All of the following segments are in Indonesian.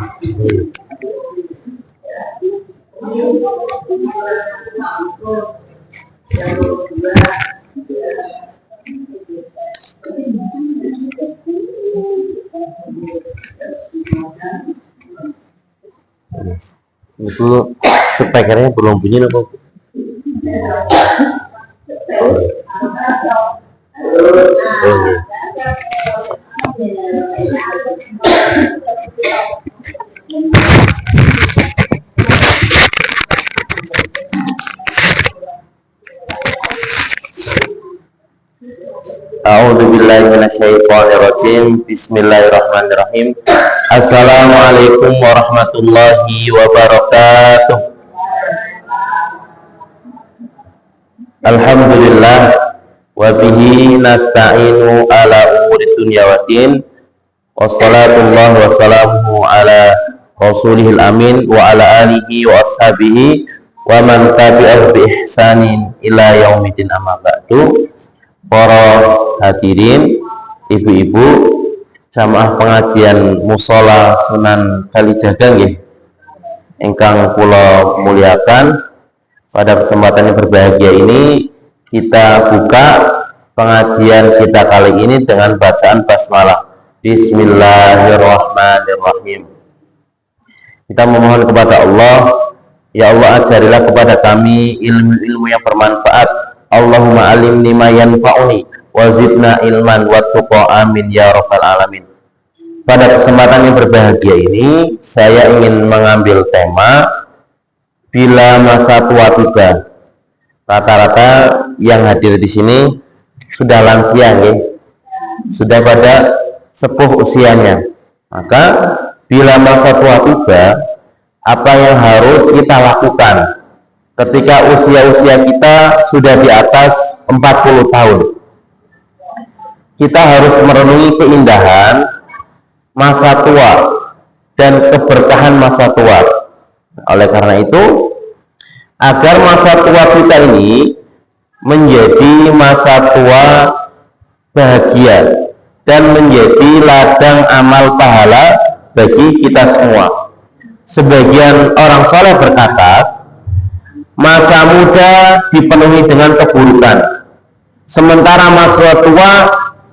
Itu speakernya belum bunyi loh. A'udzubillahi minasyaitonirrajim. Bismillahirrahmanirrahim. Assalamualaikum warahmatullahi wabarakatuh. Alhamdulillah wa bihi nasta'inu ala umuri dunya waddin. Wassalatullahi wassalamu ala rasulihil amin wa ala alihi wa ashabihi wa man tabi'ahu bi ihsanin ila yaumidin, amma ba'du. Para hadirin, ibu-ibu jamaah pengajian Mushola Sunan Kalijaga nggih ingkang kula muliakan, pada kesempatan yang berbahagia ini kita buka pengajian kita kali ini dengan bacaan basmalah. Bismillahirrahmanirrahim. Kita memohon kepada Allah, ya Allah ajarilah kepada kami ilmu-ilmu yang bermanfaat. Allahumma alimni ma yanfa'uni wa zidna ilman wa tuqa, amin ya rabbal alamin. Pada kesempatan yang berbahagia ini saya ingin mengambil tema bila masa tua tiba. Rata-rata yang hadir di sini sudah lansia nih, sudah pada sepuh usianya. Maka bila masa tua tiba, apa yang harus kita lakukan ketika usia-usia kita sudah di atas 40 tahun? Kita harus merenungi keindahan masa tua dan keberkahan masa tua. Oleh karena itu, agar masa tua kita ini menjadi masa tua bahagia dan menjadi ladang amal pahala bagi kita semua. Sebagian orang soleh berkata, masa muda dipenuhi dengan keburukan, sementara masa tua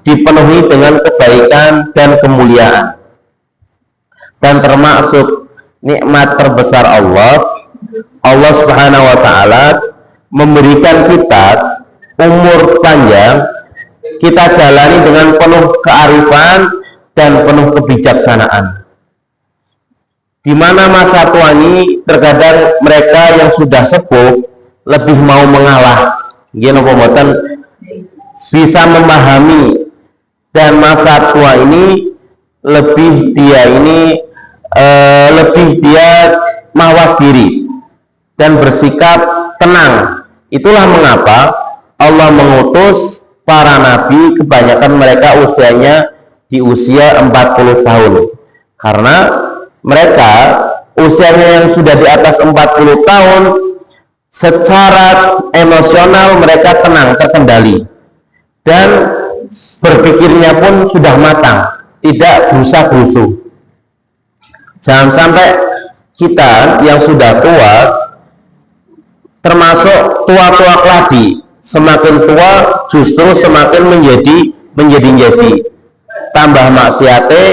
dipenuhi dengan kebaikan dan kemuliaan. Dan termasuk nikmat terbesar Allah Subhanahu wa ta'ala memberikan kita umur panjang, kita jalani dengan penuh kearifan dan penuh kebijaksanaan. Di mana masa tua ini terkadang mereka yang sudah sepuh lebih mau mengalah, bisa memahami, dan masa tua ini lebih dia mawas diri dan bersikap tenang. Itulah mengapa Allah mengutus para nabi, kebanyakan mereka usianya di usia 40 tahun, karena mereka usianya yang sudah di atas 40 tahun secara emosional mereka tenang, terkendali, dan berpikirnya pun sudah matang, tidak gerusa-gerusu. Jangan sampai kita yang sudah tua, termasuk tua-tua keladi, semakin tua justru semakin menjadi tambah maksiate,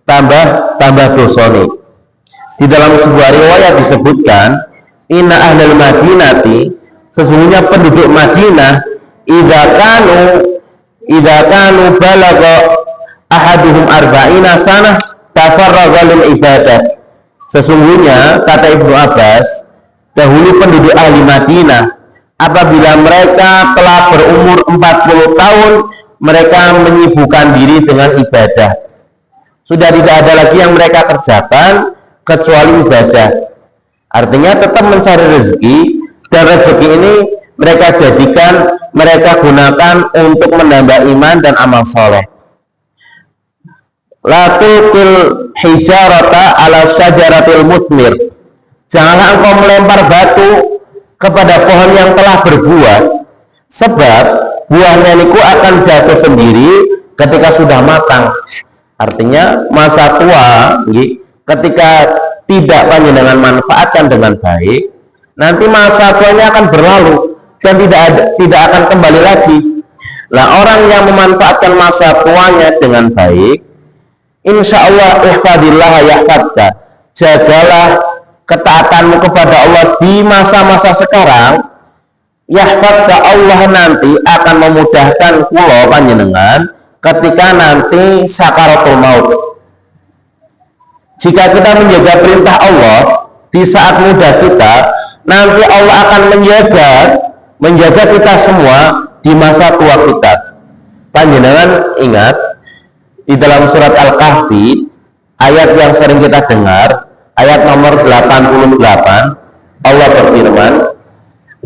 tambah dosane. Di dalam sebuah riwayat disebutkan, inna ahlal madinati, sesungguhnya penduduk Madinah, idza kanu balagha ahaduhum arba'ina sanah tafarraga lil ibadah. Sesungguhnya kata Ibnu Abbas, dahulu penduduk ahli Madinah apabila mereka telah berumur 40 tahun, mereka menyibukkan diri dengan ibadah. Sudah tidak ada lagi yang mereka kerjakan kecuali ibadah. Artinya tetap mencari rezeki, dan rezeki ini mereka gunakan untuk menambah iman dan amal soleh. La tuqil hijarata ala syajaratil musmir. Janganlah engkau melempar batu kepada pohon yang telah berbuah, sebab buahnya niku akan jatuh sendiri ketika sudah matang. Artinya masa tua ketika tidak panjenengan manfaatkan dengan baik, nanti masa tuanya akan berlalu dan tidak akan kembali lagi. Nah, orang yang memanfaatkan masa tuanya dengan baik, insya Allah ihfadillah yahfadka, jagalah ketaatanmu kepada Allah di masa-masa sekarang, yahfadka, Allah nanti akan memudahkan kula panjenengan ketika nanti sakaratul maut. Jika kita menjaga perintah Allah di saat muda kita, nanti Allah akan menjaga kita semua di masa tua kita. Panjenengan ingat di dalam surat Al-Kahfi, ayat yang sering kita dengar, ayat nomor 88, Allah berfirman,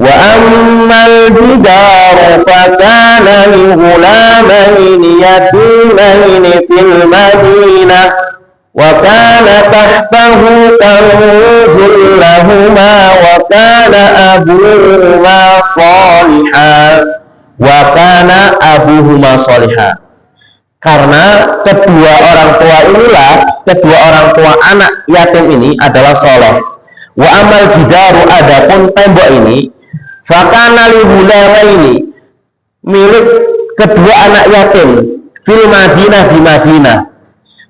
wa ammal jidaru fakana li ghulamaini yatimaini fil madinah wa kana tahtahu kanzun lahuma wa kana abuhuma salihah. Karena kedua orang tua anak yatim ini adalah soleh. Wa amal jidaru, adapun tembok ini, fakana li ghulamaini, milik kedua anak yatim, fil Madinah, di Madinah,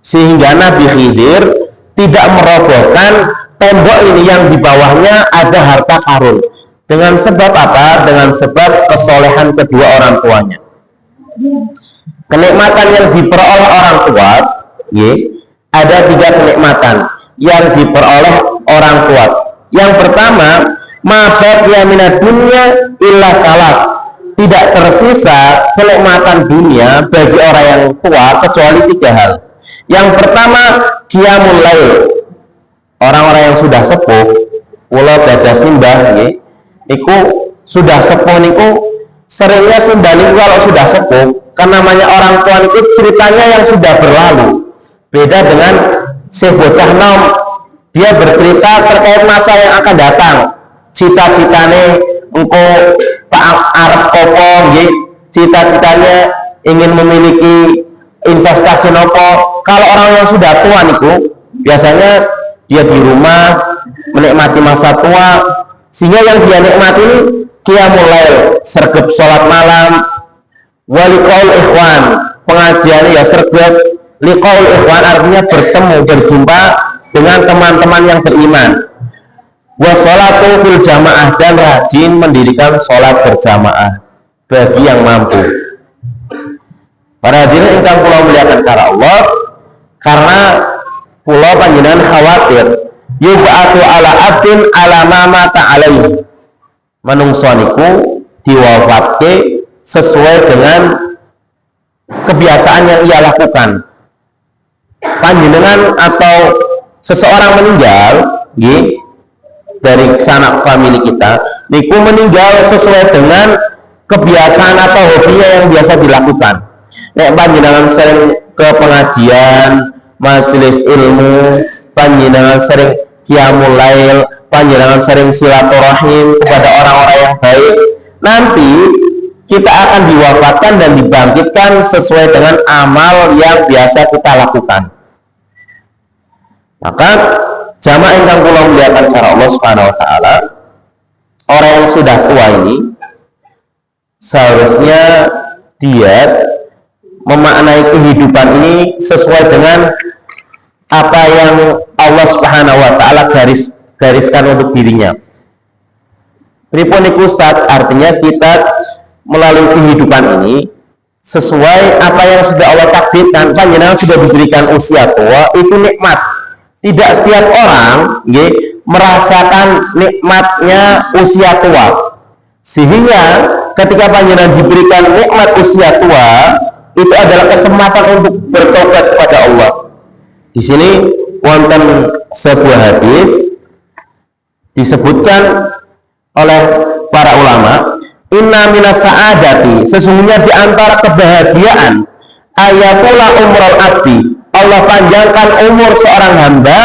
sehingga Nabi Khidir tidak merobohkan tembok ini yang di bawahnya ada harta karun. Dengan sebab apa? Dengan sebab kesolehan kedua orang tuanya. Kenikmatan yang diperoleh orang tua, ada 3 kenikmatan yang diperoleh orang tua. Yang pertama, mabaqiya minad dunya illa salat, tidak tersisa kenikmatan dunia bagi orang yang tua kecuali 3 hal. Yang pertama, qiyamul lail. Orang-orang yang sudah sepuh, kula gadah simbah nggih, iku sudah sepuh niku seringnya simbah niku kalau sudah sepuh, kan namanya orang tua niku ceritanya yang sudah berlalu. Beda dengan si bocah nom, dia bercerita terkait masa yang akan datang. Cita-citane engko Pak arep kopo nggih, cita-citanya ingin memiliki investasi nopo. Kalau orang yang sudah tua niku biasanya dia di rumah menikmati masa tua, sehingga yang dia nikmati ini qiyamul lail, sergap sholat malam, wa liqaul ikhwan, pengajian ya sergap, liqaul ikhwan artinya bertemu, berjumpa dengan teman-teman yang beriman, wa sholatu fil jamaah, dan rajin mendirikan sholat berjamaah bagi yang mampu. Para hadirin ingkang kula muliakan karena Allah, karena kula panjenengan khawatir yub'atu ala abdin ala ma mata alaihi, manungsa niku diwafatke sesuai dengan kebiasaan yang ia lakukan. Panjenengan atau seseorang meninggal dari sanak famili kita niku meninggal sesuai dengan kebiasaan atau hobinya yang biasa dilakukan. Nek panjenengan sering ke pengajian, majelis ilmu, panjenengan sering qiyamul lail, panjenengan sering silaturahim kepada orang-orang yang baik, nanti kita akan diwafatkan dan dibangkitkan sesuai dengan amal yang biasa kita lakukan. Maka jamaah ingkang kula muliakan karo Allah Subhanahu wa taala, orang yang sudah tua ini seharusnya dia memaknai kehidupan ini sesuai dengan apa yang Allah Subhanahu wa taala gariskan untuk dirinya. Pripun iku Ustaz? Artinya kita melalui kehidupan ini sesuai apa yang sudah Allah takdirkan. Panjenengan sudah diberikan usia tua, itu nikmat. Tidak setiap orang merasakan nikmatnya usia tua. Sehingga ketika panjenengan diberikan nikmat usia tua, itu adalah kesempatan untuk bertobat kepada Allah. Di sini wonten sebuah hadis disebutkan oleh para ulama, inna minas sa'adati, sesungguhnya di antara kebahagiaan, ayatullah umrul abdi, Allah panjangkan umur seorang hamba,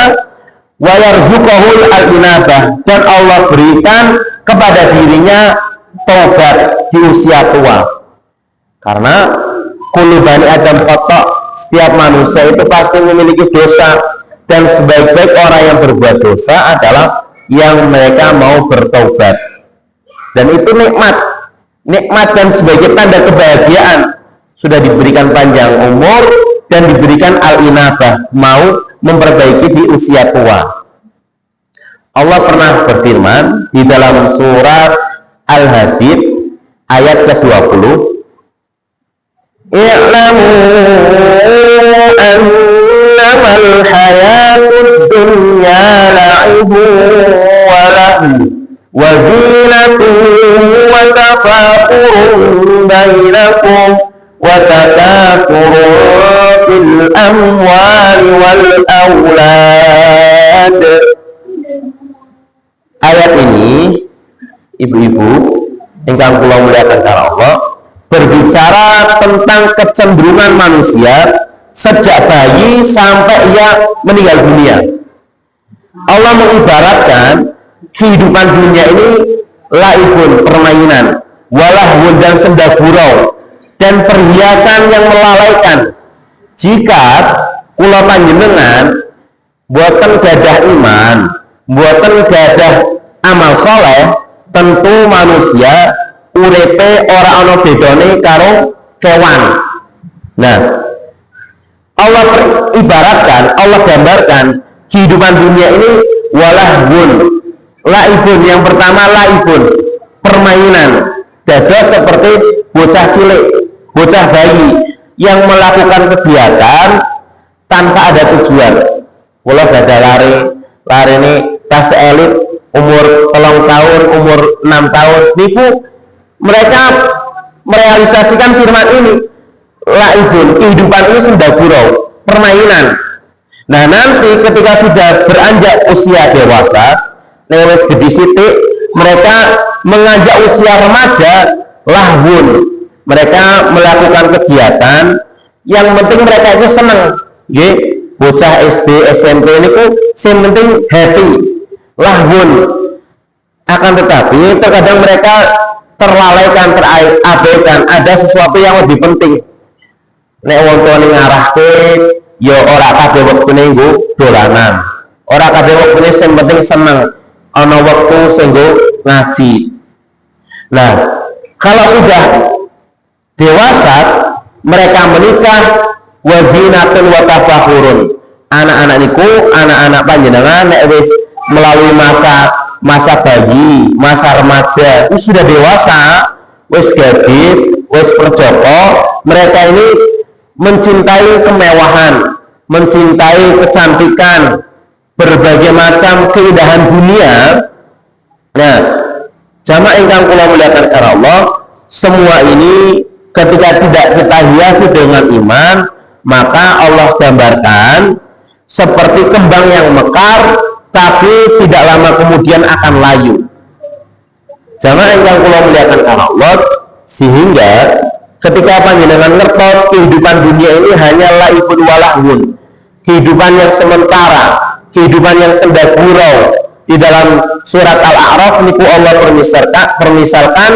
wa yarzuqahul al-inabah, dan Allah berikan kepada dirinya taubat di usia tua. Karena kullu bani adam khata', setiap manusia itu pasti memiliki dosa. dan sebaik-baik orang yang berbuat dosa adalah yang mereka mau bertobat. Dan itu nikmat dan sebagai tanda kebahagiaan, sudah diberikan panjang umur dan diberikan al-inabah, mau memperbaiki di usia tua. Allah pernah berfirman di dalam surat Al-Hadid ayat ke-20, i'lamu annamal hayatud dunya la'ibun wa lahu wa zinatun wa tafakurun bainakum wa takathurun fil amwali wal awlad. Ayat ini, ibu-ibu ingkang kula muliakan karena Allah, berbicara tentang kecenderungan manusia sejak bayi sampai ia meninggal dunia. Allah mengibaratkan kehidupan dunia ini laibun, permainan, walahun dan senda gurau, dan perhiasan yang melalaikan. Jika kula panjenengan boten gadah iman, boten gadah amal soleh, tentu manusia uripe ora ana bedane karo kewan. Nah, Allah ibaratkan, Allah gambarkan kehidupan dunia ini walahun, laibun. Yang pertama laibun, permainan, dadah seperti bocah cilik, bocah bayi yang melakukan kegiatan tanpa ada tujuan. Kula gadah lari ini tas elit umur 3 tahun, umur 6 tahun, niku mereka merealisasikan firman ini, laibun, kehidupan ini senda gurau, permainan. Nah, nanti ketika sudah beranjak usia dewasa, lewat gede sithik, mereka menganjak usia remaja, lahun, mereka melakukan kegiatan yang penting mereka itu senang, nggih. Bocah SD, SMP niku sing penting happy, lahun. Akan tetapi terkadang mereka terlalaikan, terabaikan, ada sesuatu yang lebih penting. Nek wong tuane ngarahke, ya ora kabeh wektune nggo dolanan. Ora kabeh wektune sing penting seneng, ana wektu sing nggo ngaji. Nah, kalau sudah dewasa, mereka menikah, wazinatun wa tafakhurun. Anak-anak niku, anak-anak panjenengan nek wis melalui masa bayi, masa remaja, itu sudah dewasa, wis gadis, wis perjoko, mereka ini mencintai kemewahan, mencintai kecantikan, berbagai macam keindahan dunia. Nah, jamaah ingkang kula muliakan karena Allah, semua ini ketika tidak kita hiasi dengan iman, maka Allah gambarkan seperti kembang yang mekar tapi tidak lama kemudian akan layu. Jamaah ingkang kula muliakan karena Allah, sehingga ketika panjenengan ngertos kehidupan dunia ini hanya laibun walahun, kehidupan yang sementara, kehidupan yang senda gurau. Di dalam surat Al-A'raf niku Allah permisalkan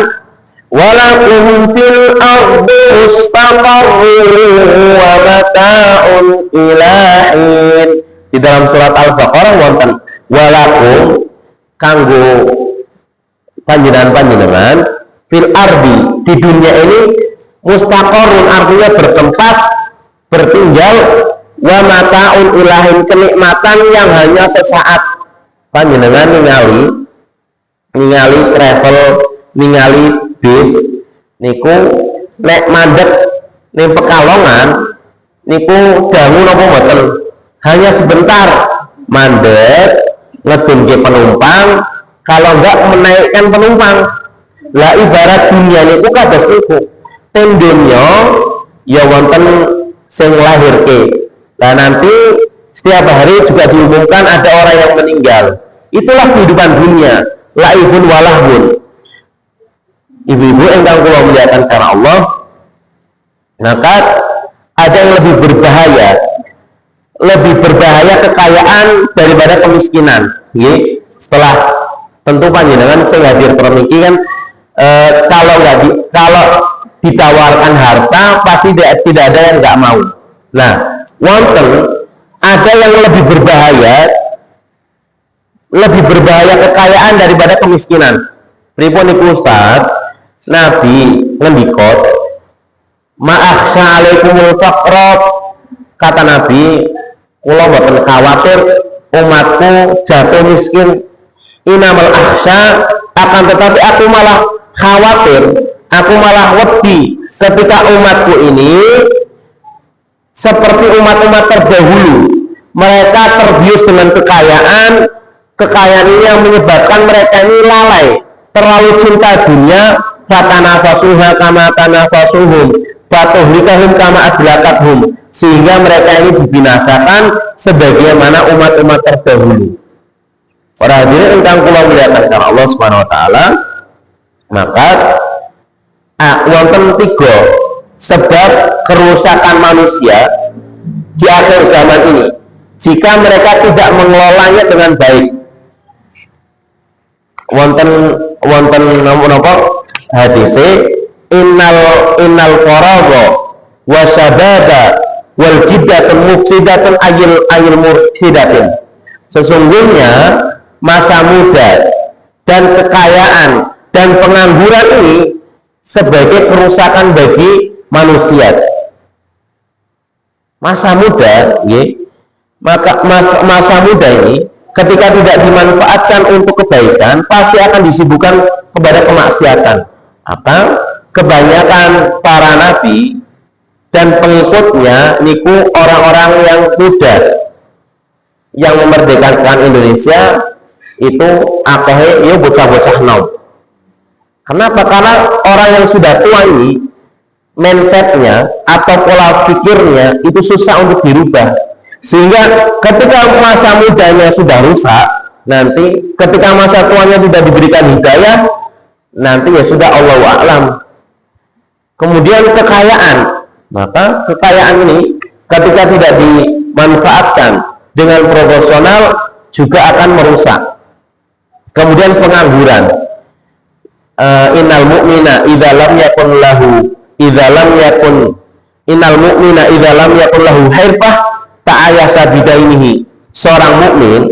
walakum fil ardi mustaqarrun wa mata'un ilahin. Di dalam surat Al-Baqarah wonten walakum kanggo panjenengan fil ardi, di dunia ini mustaqarrun, artinya bertempat, bertinggal, wa mata'un ilahin, kenikmatan yang hanya sesaat. Panjenengan ningali travel, ningali bis niku nek mandek ning Pekalongan niku dangu napa mboten, hanya sebentar mandek ngedunke penumpang, kalau enggak menaikkan penumpang. Lah ibarat dunia niku kados niku, tendenyo ya wonten sing lahirke. Lah nanti setiap hari juga diumumkan ada orang yang meninggal. Itulah kehidupan dunia, laibun walahun. Ibu-ibu engkang kula muliakan karena Allah, maka ada yang lebih berbahaya kekayaan daripada kemiskinan. Setelah tentu panjenengan sing hadir perniki kan, kalau ditawarkan harta pasti tidak ada yang nggak mau. Nah, wonten ada yang lebih berbahaya kekayaan daripada kemiskinan. Pripun niku Ustaz? Nabi ngendika, "Ma'akhsha 'alaikumul faqra." Kata Nabi, kula mboten khawatir umatku jatuh miskin. Inamal akhsha, akan tetapi aku malah khawatir, aku malah wedi ketika umatku ini seperti umat-umat terdahulu. Mereka terbius dengan kekayaan ini yang menyebabkan mereka ini lalai, terlalu cinta dunia. Fatanafasuha kama tanafasuhum, fatuhlikahum kama adlakathum, sehingga mereka ini dibinasakan sebagaimana umat-umat terdahulu. Para hadirin ingkang kula muliakan karena Allah Subhanahu wa taala, maka wonten 3 sebab kerusakan manusia di akhir zaman ini jika mereka tidak mengelolanya dengan baik. Wonten napa hadise, innal faragha wa syababa wal jiddatun mufsidatun ayil murhidatin. Sesungguhnya masa muda dan kekayaan dan pengangguran ini sebagai kerusakan bagi manusia. Masa muda, maka masa muda ini ketika tidak dimanfaatkan untuk kebaikan, pasti akan disibukkan kepada kemaksiatan. Apa? Kebanyakan para nabi dan pengikutnya niku orang-orang yang muda yang memerdekakan Indonesia itu akhirnya ya bocah-bocah nom. Kenapa? Karena orang yang sudah tua ini mindsetnya atau pola pikirnya itu susah untuk dirubah, sehingga ketika masa mudanya sudah rusak, nanti ketika masa tuanya tidak diberikan hidayah, nanti ya sudah, Allahu a'lam. Kemudian kekayaan, maka kekayaan ini ketika tidak dimanfaatkan dengan proporsional juga akan merusak. Kemudian pengangguran, innal mu'mina idza lam yakun lahu innal mu'mina idza lam yakun lahu hirfah ta'ayasa bidainihi. Seorang mukmin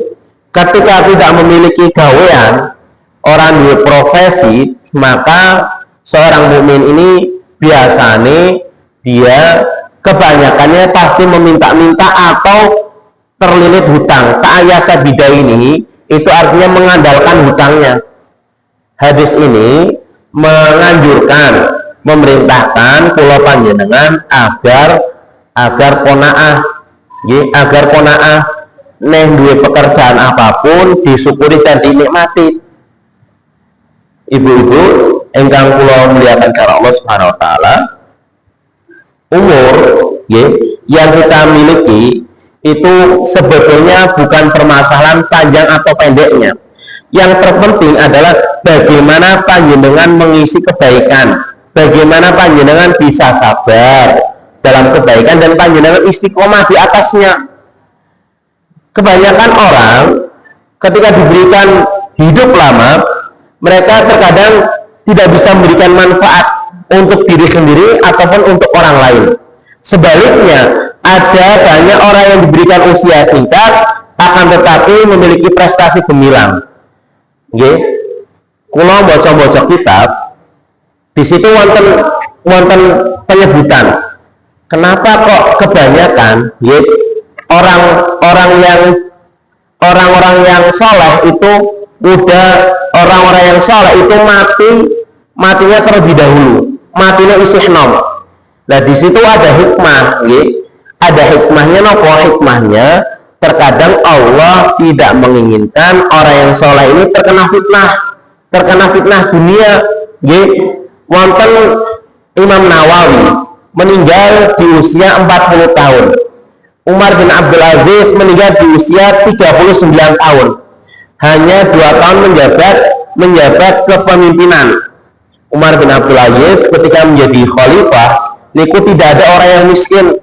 ketika tidak memiliki gawean, orang di profesi, maka seorang mukmin ini biasanya dia kebanyakannya pasti meminta-minta atau terlilit hutang. Ta'ayasa bidainihi itu artinya mengandalkan hutangnya. Hadis ini menganjurkan, memerintahkan kula panjenengan agar ponaah neh duwe pekerjaan apapun disyukuri dan dinikmati. Ibu-ibu ingkang kula muliakan karena Allah Subhanahu wa taala, umur yang kita miliki itu sebetulnya bukan permasalahan panjang atau pendeknya. Yang terpenting adalah bagaimana panjenengan mengisi kebaikan, bagaimana panjenengan bisa sabar dalam kebaikan dan panjenengan istiqomah di atasnya. Kebanyakan orang ketika diberikan hidup lama, mereka terkadang tidak bisa memberikan manfaat untuk diri sendiri ataupun untuk orang lain. Sebaliknya, ada banyak orang yang diberikan usia singkat akan tetapi memiliki prestasi gemilang. Kula baca kitab, di situ wonten penyebutan. Kenapa kok kebanyakan orang-orang yang soleh itu orang-orang yang soleh itu matinya terlebih dahulu, matinya isih nom. Nah di situ ada hikmah, ada hikmahnya. Nopo hikmahnya? Terkadang Allah tidak menginginkan orang yang soleh ini terkena fitnah dunia. Wonten Imam Nawawi meninggal di usia 40 tahun. Umar bin Abdul Aziz meninggal di usia 39 tahun. Hanya 2 tahun menjabat kepemimpinan. Umar bin Abdul Aziz ketika menjadi khalifah, niku tidak ada orang yang miskin.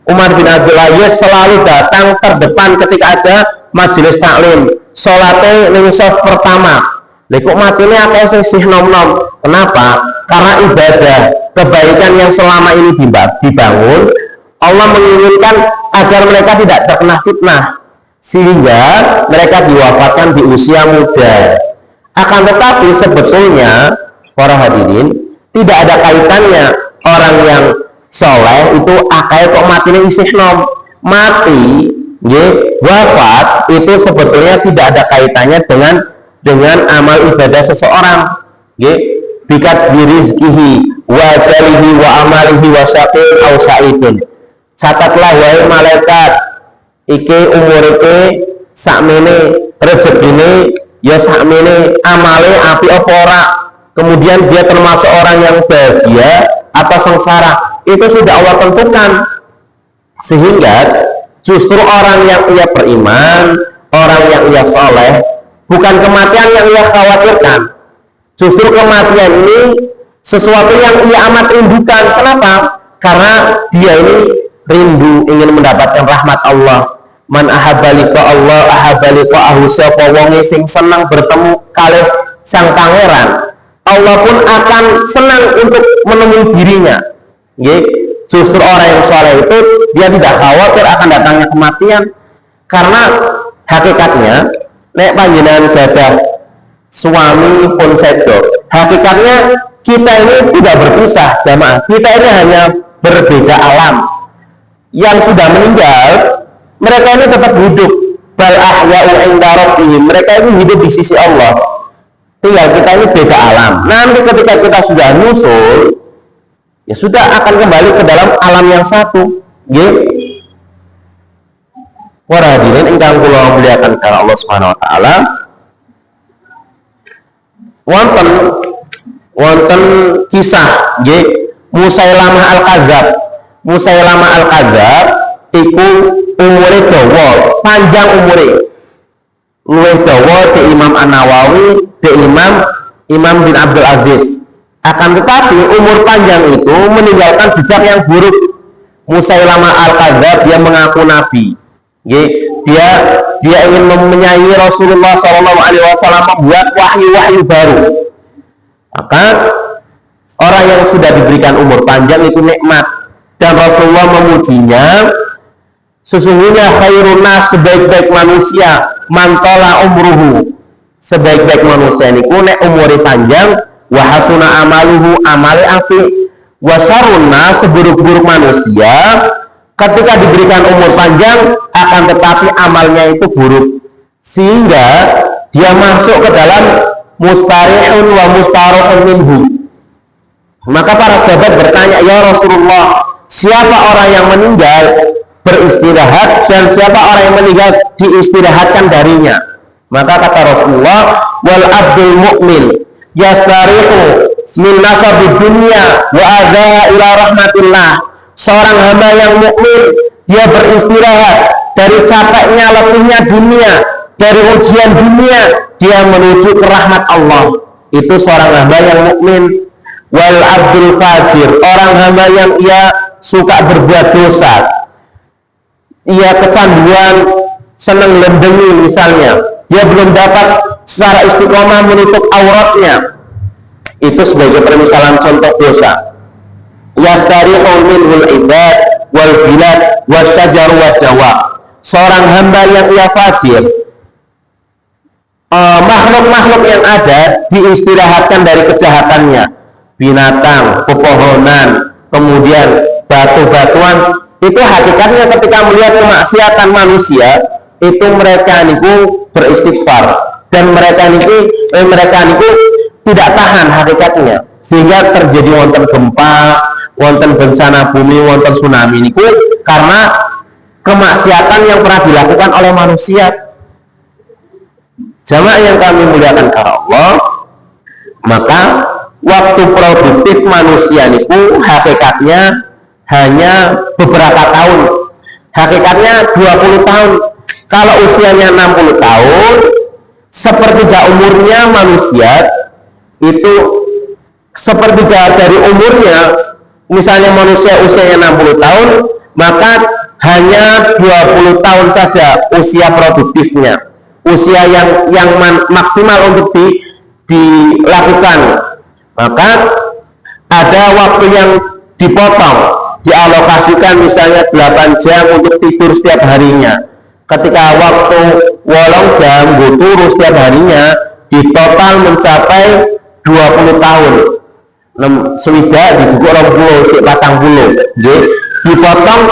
Umar bin Abdul Aziz selalu datang terdepan ketika ada majelis taklim. Salate ning shaf pertama. Niku matine akeh sing nom-nom. Kenapa? Karena ibadah kebaikan yang selama ini dibangun, Allah menginginkan agar mereka tidak terkena fitnah, sehingga mereka diwafatkan di usia muda. Akan tetapi sebetulnya para hadirin, tidak ada kaitannya orang yang soleh itu akal kok matinya isih nom. Mati, wafat itu sebetulnya tidak ada kaitannya dengan amal ibadah seseorang. Bikat birizkihi wa jalihi wa amalihi wa syaqin aw sa'idin. Catatlah wahai malaikat, iki umur iki sakmene, rezekine ya sakmene, amale api apa ora. Kemudian dia termasuk orang yang bahagia atau sengsara, itu sudah Allah tentukan. Sehingga justru orang yang ia beriman, orang yang ia soleh, bukan kematian yang ia khawatirkan. Justru kematian ini sesuatu yang ia amat rindukan. Kenapa? Karena dia ini rindu ingin mendapatkan rahmat Allah. Man ahabba liqa Allah ahabba liqa'ahu. Sapa wong sing senang bertemu kalih sang pangeran, Allah pun akan senang untuk menemui dirinya. Justru orang yang soleh itu dia tidak khawatir akan datangnya kematian, karena hakikatnya nek panjenengan gadah suami pun sedo, hakikatnya kita ini tidak berpisah jamaah. Kita ini hanya berbeda alam. Yang sudah meninggal, mereka ini tetap hidup. Bal ahya'u 'inda rabbihim, mereka ini hidup di sisi Allah. Tinggal kita ini beda alam. Nanti ketika kita sudah nyusul, ya sudah akan kembali ke dalam alam yang satu. Para hadirin ingkang kula muliakan karena Allah Subhanahu wa taala, wonten kisah Musailamah al-Kadzab. Musailamah al-Kadzab iku umure dawa, panjang umure. Luwih dawa di Imam An-Nawawi, di Imam bin Abdul Aziz. Akan tetapi umur panjang itu meninggalkan jejak yang buruk. Musailamah al-Kadzab dia mengaku nabi. Dia ingin menyaingi Rasulullah SAW, membuat wahyu-wahyu baru. Maka orang yang sudah diberikan umur panjang itu nikmat, dan Rasulullah memujinya. Sesungguhnya khairun nas, sebaik-baik manusia, mantola umruhu, sebaik-baik manusia niku nek umure panjang, wa hasuna amaluhu, amale apik, wa syarrun nas, seburuk-buruk manusia ketika diberikan umur panjang akan tetapi amalnya itu buruk, sehingga dia masuk ke dalam mustarihun wa mustarihun minhu. Maka para sahabat bertanya, ya Rasulullah, siapa orang yang meninggal beristirahat dan siapa orang yang meninggal diistirahatkan darinya? Maka kata Rasulullah, wal abdul mu'min yastarihu min nasabid dunya wa adha ila rahmatillah. Seorang hamba yang mukmin dia beristirahat dari capeknya letihnya dunia, dari ujian dunia, dia menuju ke rahmat Allah. Itu seorang hamba yang mukmin. Wal abdul fajir, orang hamba yang ia suka berbuat dosa, ia kecanduan senang lendengi misalnya, dia belum dapat secara istiqomah menutup auratnya, itu sebagai permisalan contoh dosa. Yastarihu minhul ibad wal bilad wasyajar wadawa. Seorang hamba yang ia fajir, makhluk-makhluk yang ada diistirahatkan dari kejahatannya, binatang, pepohonan, kemudian batu-batuan. Itu hakikatnya ketika melihat kemaksiatan manusia, itu mereka niku beristighfar, dan mereka niku tidak tahan hakikatnya, sehingga terjadi wonten gempa, wonten bencana bumi, wonten tsunami niku karena kemaksiatan yang pernah dilakukan oleh manusia. Jamaah yang kami muliakan karena Allah, maka waktu produktif manusia niku hakikatnya hanya beberapa tahun. Hakikatnya 20 tahun. Kalau usianya 60 tahun, sepertiga umurnya manusia itu sepertiga dari umurnya. Misalnya manusia usianya 60 tahun, maka hanya 20 tahun saja usia produktifnya. Usia yang maksimal untuk dilakukan. Maka ada waktu yang dipotong, dialokasikan misalnya 8 jam untuk tidur setiap harinya. Ketika waktu 8 jam gue turu setiap harinya, di total mencapai 20 tahun. Swidak dicukup 20, 40, dipotong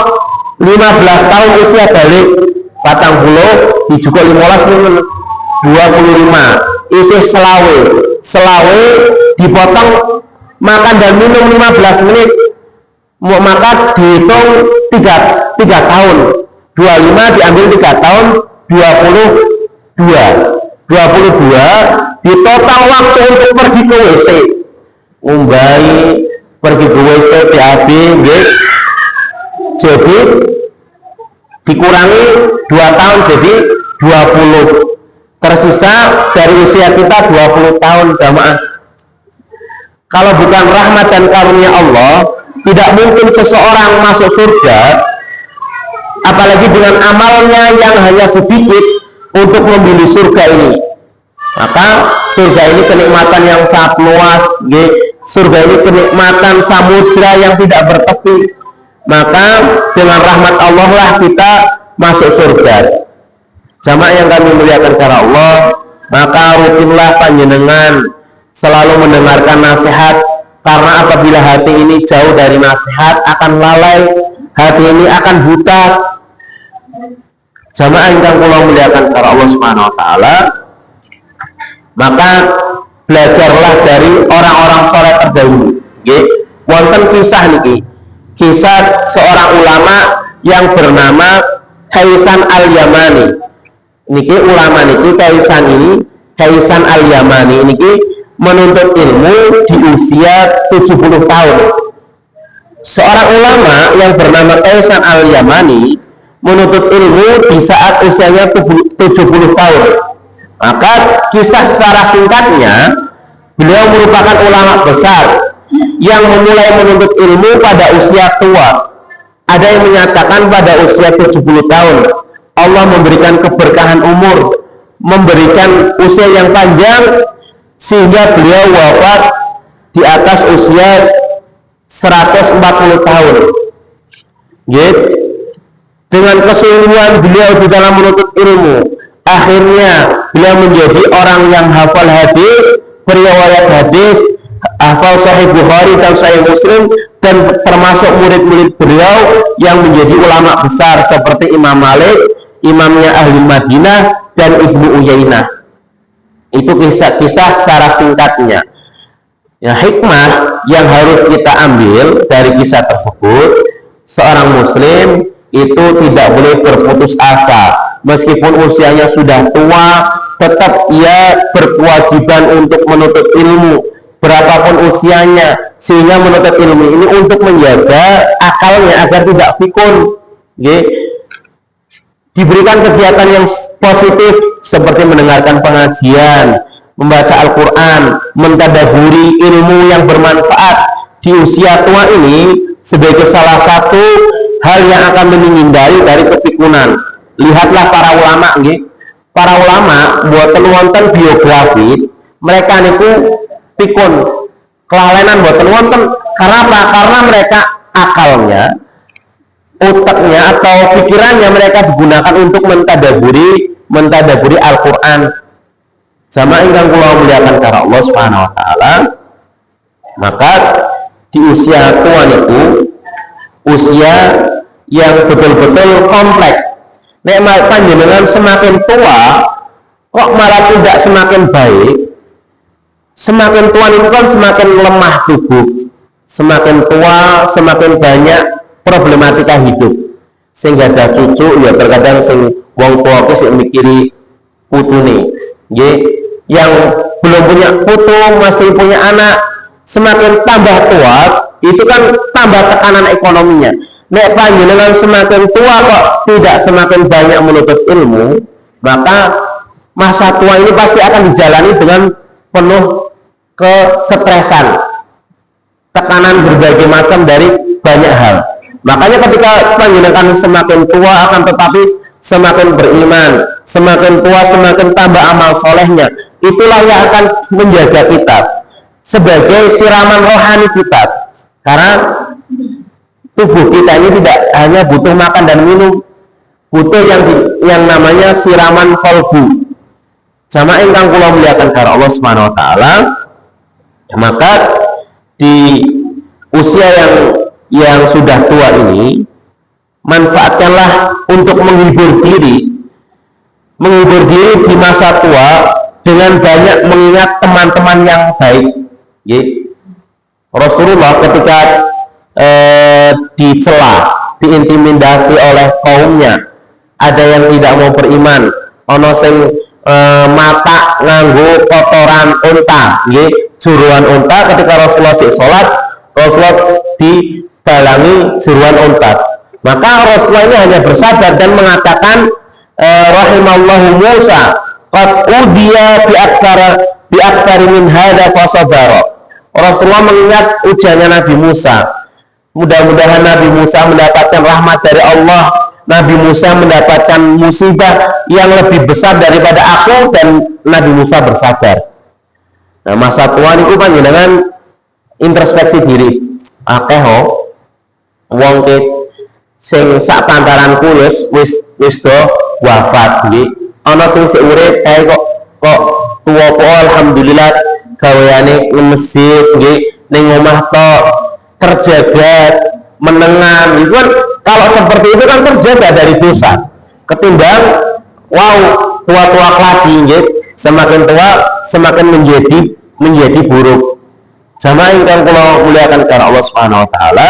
15 tahun usia balik 40, dicukup 15, 25, isih selawe dipotong makan dan minum 15 menit, mau makan dihitung 3 tahun, 25 diambil 3 tahun, 22 di total waktu untuk pergi ke WC, pergi ke WC PAB, jadi dikurangi 2 tahun jadi 20, tersisa dari usia kita 20 tahun jamaah. Kalau bukan rahmat dan karunia Allah, tidak mungkin seseorang masuk surga, apalagi dengan amalnya yang hanya sedikit untuk memilih surga ini. Maka surga ini kenikmatan yang sangat luas, surga ini kenikmatan samudra yang tidak bertepi. Maka dengan rahmat Allah lah kita masuk surga. Jamaah yang kami muliakan karena Allah, maka rutinlah panjenengan selalu mendengarkan nasihat, karena apabila hati ini jauh dari nasihat akan lalai, hati ini akan buta. Jamaah yang kami muliakan karena Allah Subhanahu wa taala, maka belajarlah dari orang-orang saleh terdahulu. Wonten kisah niki, kisah seorang ulama yang bernama Kaisan Al-Yamani. Niki ulama niki Kaisan Al-Yamani niki menuntut ilmu di usia 70 tahun. Seorang ulama yang bernama Kaisan Al-Yamani menuntut ilmu di saat usianya 70 tahun. Maka kisah secara singkatnya, beliau merupakan ulama besar yang memulai menuntut ilmu pada usia tua. Ada yang menyatakan pada usia 70 tahun Allah memberikan keberkahan umur, memberikan usia yang panjang sehingga beliau wafat di atas usia 140 tahun. Dengan kesungguhan beliau di dalam menuntut ilmu, akhirnya beliau menjadi orang yang hafal hadis, periwayat hadis, hafal Sahih Bukhari dan Sahih Muslim, dan termasuk murid-murid beliau yang menjadi ulama besar seperti Imam Malik, imamnya ahli Madinah, dan Ibnu Uyainah. Itu kisah-kisah secara singkatnya. Ya, hikmah yang harus kita ambil dari kisah tersebut, seorang muslim itu tidak boleh berputus asa. Meskipun usianya sudah tua, tetap ia berkewajiban untuk menuntut ilmu berapapun usianya, sehingga menuntut ilmu ini untuk menjaga akalnya agar tidak pikun. Diberikan kegiatan yang positif seperti mendengarkan pengajian, membaca Al-Quran, mentadaburi ilmu yang bermanfaat di usia tua ini sebagai salah satu hal yang akan menghindari dari kepikunan. Lihatlah para ulama, para ulama buat wonten biografi mereka niku pikun kelalenan buat wonten. Karena apa? Karena mereka akalnya, otaknya atau pikirannya mereka digunakan untuk mentadaburi Al-Quran. Sama ingkang kula muliakan karena Allah Subhanahu wa taala, maka di usia tua niku usia yang betul-betul kompleks. Nek panjenengan semakin tua kok malah tidak semakin baik. Semakin tua itu kan semakin lemah tubuh. Semakin tua semakin banyak problematika hidup. Sehingga ada cucu ya terkadang sing wong tua ki sing mikiri putune. Yang belum punya putu masih punya anak, semakin tambah tua itu kan tambah tekanan ekonominya. Nek panjenengan semakin tua kok tidak semakin banyak menuntut ilmu, maka masa tua ini pasti akan dijalani dengan penuh kesetresan, tekanan berbagai macam dari banyak hal. Makanya ketika panjenengan semakin tua akan tetapi semakin beriman, semakin tua semakin tambah amal solehnya, itulah yang akan menjaga kita sebagai siraman rohani kita. Karena tubuh kita ini tidak hanya butuh makan dan minum, butuh yang namanya siraman kolbu. Sama ingkang kula muliakan karena Allah Subhanahu wa taala, maka di usia yang sudah tua ini manfaatkanlah untuk menghibur diri di masa tua dengan banyak mengingat teman-teman yang baik. Rasulullah ketika dicela, diintimidasi oleh kaumnya, ada yang tidak mau beriman, ono sing mata nganggo kotoran unta, juruan unta. Ketika Rasulullah sholat, Rasulullah dibalangi juruan unta. Maka Rasulullah ini hanya bersabar dan mengatakan rahimallahu Musa qad udiya bi aktsari min hadza fasabara. Rasulullah mengingat ujiannya Nabi Musa. Mudah-mudahan Nabi Musa mendapatkan rahmat dari Allah. Nabi Musa mendapatkan musibah yang lebih besar daripada aku, dan Nabi Musa bersabar. Nah, masa tua niku panjenengan introspeksi diri. Akeh wong sing sak pantaranku wis do wafat nggih. Ana sing sik urip kae kok tuwa kok alhamdulillah gaweane ngemesjid nggih, ning omah tok terjaga menengan. Itu kan kalau seperti itu kan terjaga dari dosa. Ketimbang tua-tua lagi nggih, semakin tua semakin menjadi buruk. Sama ingkang kula muliakan karena Allah Subhanahu wa taala,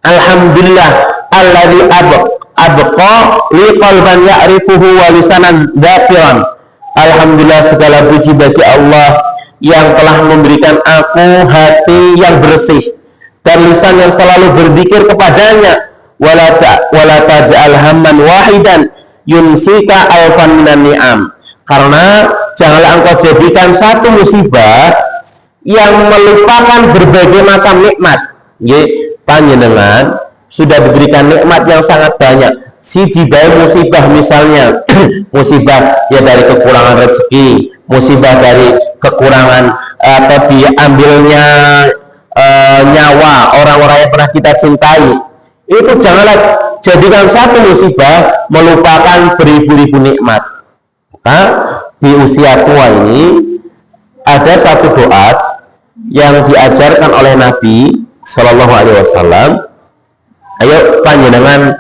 alhamdulillah alladzi abqa li qalban ya'rifuhu wa lisanan dzakiran. Alhamdulillah segala puji bagi Allah yang telah memberikan aku hati yang bersih dan lisan yang selalu berzikir kepadanya. Wala taj'al hamman wahidan yunsika alfan minan ni'am. Karena janganlah engkau jadikan satu musibah yang melupakan berbagai macam nikmat. Panjenengan sudah diberikan nikmat yang sangat banyak. Siji bae musibah, misalnya musibah ya dari kekurangan rezeki, musibah dari kekurangan atau diambilnya nyawa orang-orang yang pernah kita cintai. Itu janganlah jadikan satu musibah melupakan beribu-ribu nikmat. Nah, di usia tua ini ada satu doa yang diajarkan oleh Nabi Shallallahu Alaihi Wasallam. Ayo panjenengan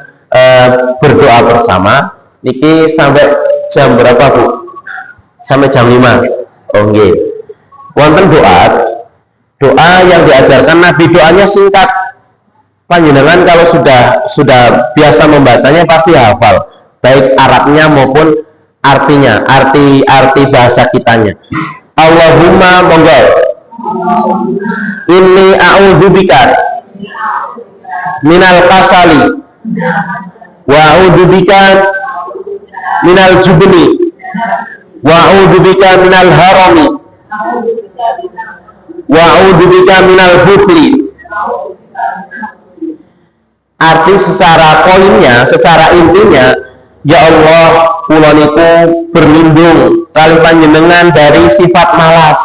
berdoa bersama. Niki sampai jam berapa, Bu? Sampai jam 5. Oh nggih. Wonten doa yang diajarkan Nabi, doanya singkat. Panjenengan kalau sudah biasa membacanya pasti hafal, baik Arabnya maupun artinya, arti bahasa kitanya. Allahumma monggo inni a'udzubika minal kasali wa a'udzubika minal jubni wa a'udzubika minal harami wa a'udzubika minal bukhli. Arti secara poinnya, secara intinya, ya Allah, kula niku berlindung kali panjenengan dari sifat malas.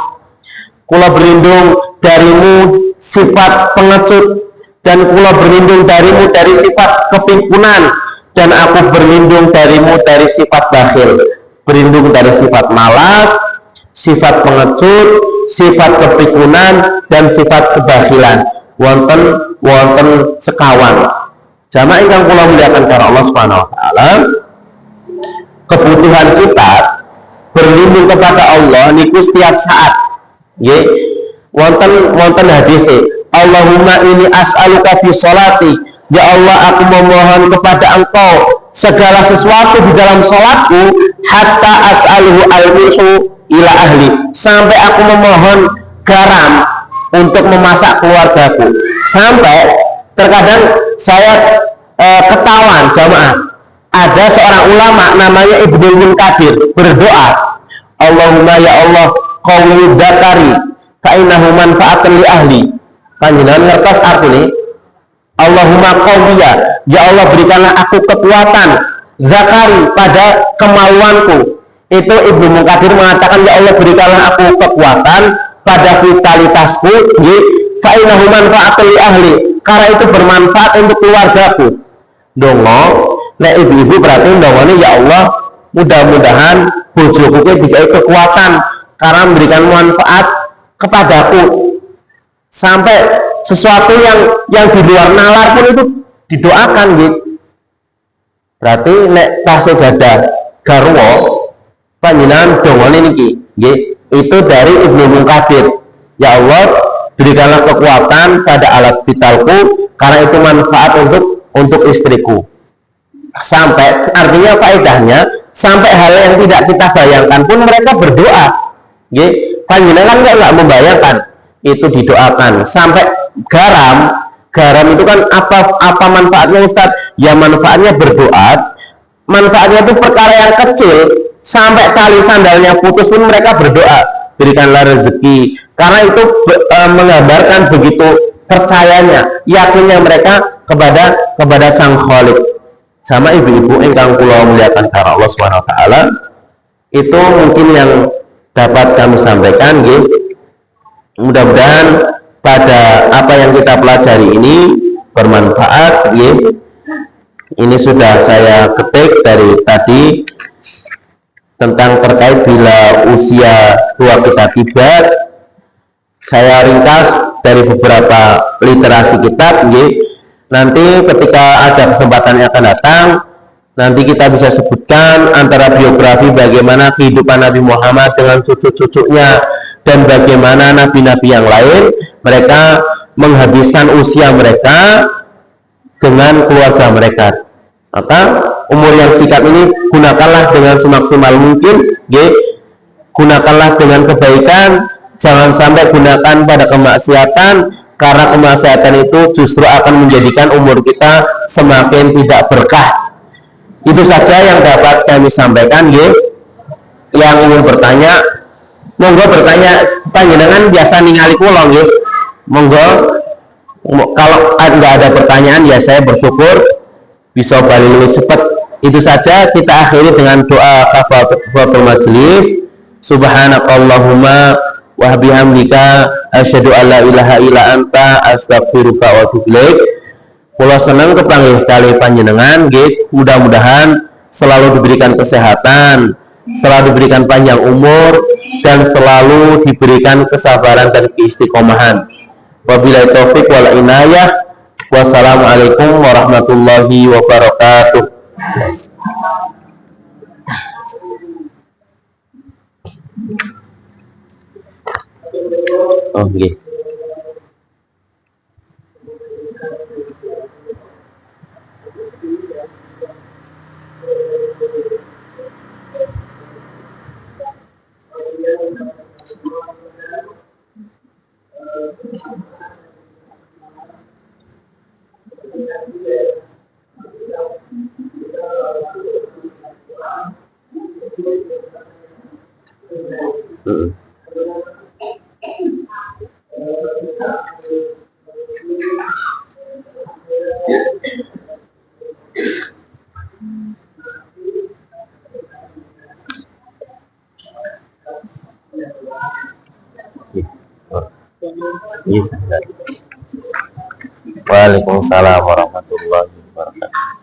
Kula berlindung darimu sifat pengecut, dan kula berlindung darimu dari sifat kepimpunan, dan aku berlindung darimu dari sifat bakhil. Berlindung dari sifat malas, sifat pengecut, sifat kepimpunan, dan sifat kebakhilan. Wonten sekawan. Jamaah ingkang kula muliakan karena Allah Subhanahu wa taala, kebutuhan kita berlindung kepada Allah niku setiap saat. Nggih. Wonten hadis, Allahumma inni as'aluka fi sholati, ya Allah aku memohon kepada Engkau segala sesuatu di dalam salatku, hatta as'aluhu al-milhu ila ahli, sampai aku memohon garam untuk memasak keluargaku. Sampai terkadang saya ketahuan jamaah, ada seorang ulama namanya Ibnu Munkadir berdoa, Allahumma ya Allah qawmi dzakari fa innahu manfaatan li ahli. Panjenengan ngertos artinya, Allahumma qawmiya, ya Allah berikanlah aku kekuatan zakari pada kemauanku. Itu Ibnu Munkadir mengatakan, ya Allah berikanlah aku kekuatan pada vitalitasku, fa innahu manfaatan li ahli, karena itu bermanfaat untuk keluargaku. Dongo nek ibu-ibu berarti dongone ya Allah mudah-mudahan bojoku dikai kekuatan karena memberikan manfaat kepadaku sampai sesuatu yang di luar nalar pun itu didoakan gitu. Berarti nek tasih gadah garwa panjenengan dongane niki nggih itu dari Ibnu Munkadir. Ya Allah berikanlah kekuatan pada alat vitalku karena itu manfaat untuk istriku. Sampai artinya faedahnya sampai hal yang tidak kita bayangkan pun mereka berdoa. Nggih, panjenengan enggak membayangkan itu didoakan. Sampai garam itu kan apa manfaatnya Ustaz? Ya manfaatnya berdoa. Manfaatnya itu perkara yang kecil, sampai tali sandalnya putus pun mereka berdoa, berikanlah rezeki. Karena itu menggambarkan begitu percayanya, yakinnya mereka kepada Sang Khalik. Sama ibu-ibu ingkang kula muliakan karena Allah Subhanahu wa taala, itu mungkin yang dapat kami sampaikan nggih. Mudah-mudahan pada apa yang kita pelajari ini bermanfaat nggih. Ini sudah saya ketik dari tadi tentang terkait bila usia tua kita tiba. Saya ringkas dari beberapa literasi kitab nggih. Nanti ketika ada kesempatan yang akan datang, nanti kita bisa sebutkan antara biografi bagaimana kehidupan Nabi Muhammad dengan cucu-cucunya dan bagaimana nabi-nabi yang lain mereka menghabiskan usia mereka dengan keluarga mereka. Maka umur yang singkat ini gunakanlah dengan semaksimal mungkin, gunakanlah dengan kebaikan, jangan sampai gunakan pada kemaksiatan, karena kemaksiatan itu justru akan menjadikan umur kita semakin tidak berkah. Itu saja yang dapat kami sampaikan. Yang ingin bertanya, monggo bertanya. Panjenengan biasa ningali kula nggih. Monggo, kalau nggak ada pertanyaan ya saya bersyukur bisa balik lebih cepat. Itu saja, kita akhiri dengan doa kafaratul majelis. Subhanakallahumma wa bihamdika asyhadu alla ilaha illa anta astaghfiruka wa atubu ilaik. Kula seneng kepanggih kali panjenengan nggih, mudah-mudahan selalu diberikan kesehatan, selalu diberikan panjang umur dan selalu diberikan kesabaran dan keistiqomahan. Wabillahi taufik wal inayah. Wassalamualaikum warahmatullahi wabarakatuh. Oh nggih. Waalaikumsalam warahmatullahi wabarakatuh.